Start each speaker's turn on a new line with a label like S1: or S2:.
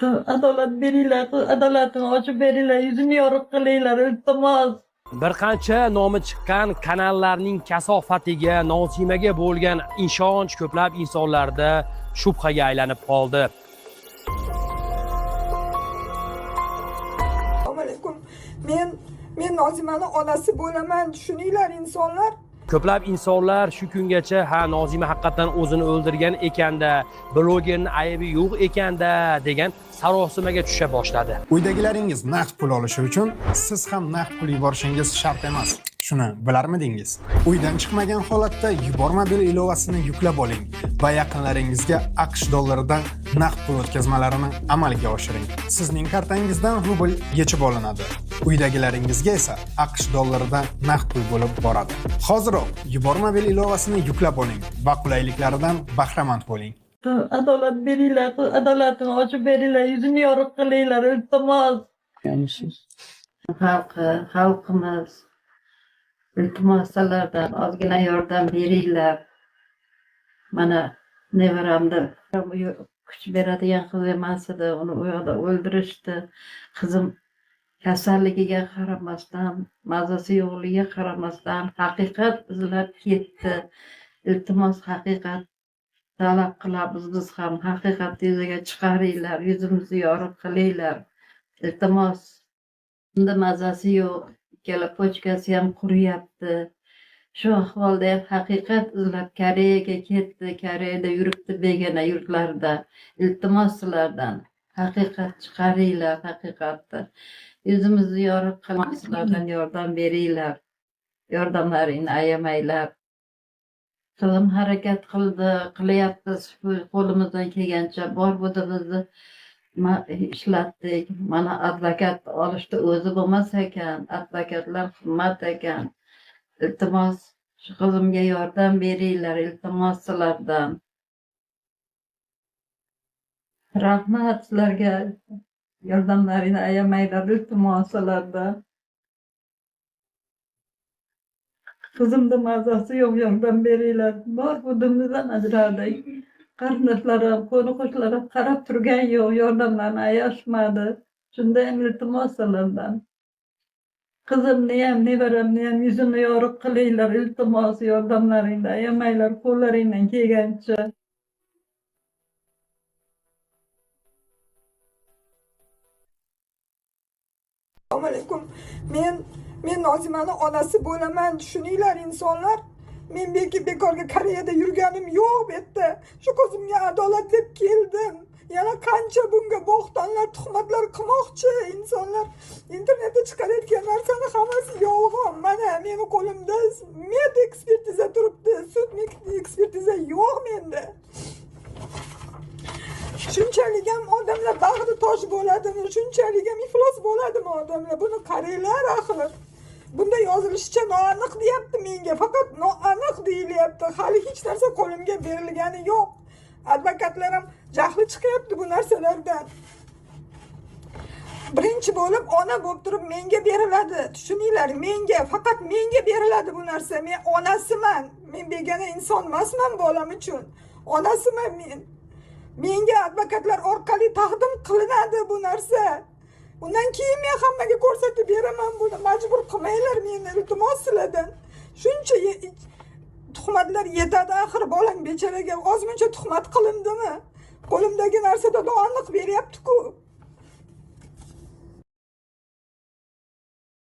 S1: Adolat beringlar, adolatini ochib beringlar, yuzini yorug' qilinglar, iltimos.
S2: Bir qancha nomi chiqqan kanallarning kasofatiga, Nozimaga bo'lgan ishonch ko'plab insonlarda shubhaga aylanib qoldi.
S3: Assalomu alaykum. Men Nozimani onasi bo'laman, tushuninglar insonlar.
S2: Ko'plab insonlar shu kungacha Nozima haqiqatan o'zini o'ldirgan ekanda, blogerning aybi yo'q ekanda degan sarosimaga tusha boshladi.
S4: Uydagilaringiz naqd pul olishi uchun siz ham naqd pul yuborishingiz shart emas. Shuni bilarmidingiz? Uydan chiqmagan holatda yubormobil ilovasini yuklab oling va yaqinlaringizga AQSh dollaridan naqd pul o'tkazmalarini amalga oshiring. Sizning kartangizdan rubl yechib olinadi. Uydagilaringizga esa AQSh dollaridan naqd pul bo'lib boradi. Hoziroq yubormobil ilovasini yuklab oling va qulayliklaridan bahramand bo'ling.
S1: Adolat beringlar, adolatini ochib beringlar, yuzini yorug' qilinglar, iltimos.
S5: Xalqimiz iltimos sizlardan ozgina yordam beringlar. Mana nevaramda kuch beradigan qiz emas edi, uni u yoqda o'ldirishdi. Qizim kasalligiga qaramasdan, mazasi yo'qligiga qaramasdan haqiqat izlab ketdi. Iltimos haqiqat talab qilamiz, biz ham haqiqatni yuzaga chiqaringlar, yuzimizni yorug' qilinglar. Iltimos. Unda mazasi yo'q, ikkala pochkasi ham quriyapti. Shu ahvolda ham haqiqat izlab Koreyaga ketdi, Koreyada yuribdi begona yurtlarda. Iltimos sizlardan haqiqat chiqaringlar, haqiqatni. Yuzimizni yorug' qilib sizlardan yordam beringlar. Yordamlaringni ayamanglar. Qizim harakat qildi, qilyapmiz, qo'limizdan kelgancha bor budimizni ishlatdik. Mana advokat olishda o'zi bo'lmas ekan, advokatlar qimmat ekan. Iltimos, shu qizimga yordam beringlar, iltimos sizlardan. Rahmat sizlarga, yordamlaringni ayamanglar, iltimos sizlardan. Qizimda mazasi yo'q, yordam beringlar. Bor budimizdan ajradik. Qarindoshlarim, qo'ni-qo'shnilarim qarab turgan yo'q, yordamlarni ayashmadi. Shunda ham iltimos sizlardan. Qizimni ham, nevaramni ham yuzini yorug' qilinglar, iltimos, yordamlaringni ayamanglar, qo'llaringdan kelgancha.
S3: Assalomu alaykum. Men Nozimani onasi bo'laman, tushuninglar insonlar. Men bekorga Koreyada yurganim yo'q bu yerda. Shu ko'zimga adolat deb keldim. Yana qancha bunga bo'xtonlar, tuhmatlar qilmoqchi insonlar. Internetda chiqarayotgan narsani hammasi yolg'on. Mana meni qo'limda med ekspertiza turibdi. Sud ekspertiza yo'q menda. Shunchalik ham odamlar bag'ri tosh bo'ladimi? Shunchalik ham iflos bo'ladimi odamlar? Buni qaranglar axir. Bunda yozilishicha noaniq deyapti menga. Faqat noaniq deyilyapti. Hali hech narsa qo'limga berilgani yo'q. Advokatlar ham jahli chiqyapti bu narsalardan. Birinchi bo'lib ona bo'lib turib menga beriladi. Tushuninglar, faqat menga beriladi bu narsa. Men onasiman. Men begona inson emasman bolam uchun. Onasiman men. Menga advokatlar orqali taqdim qilinadi bu narsa. Undan keyin men hammaga ko'rsatib beraman buni. Majbur qilmanglar meni, iltimos sizlardan. Shuncha tuhmatlar yetadi axir bolam bechoraga ozmuncha tuhmat qilindimi? Qo'limdagi narsada aniq beryapti-ku.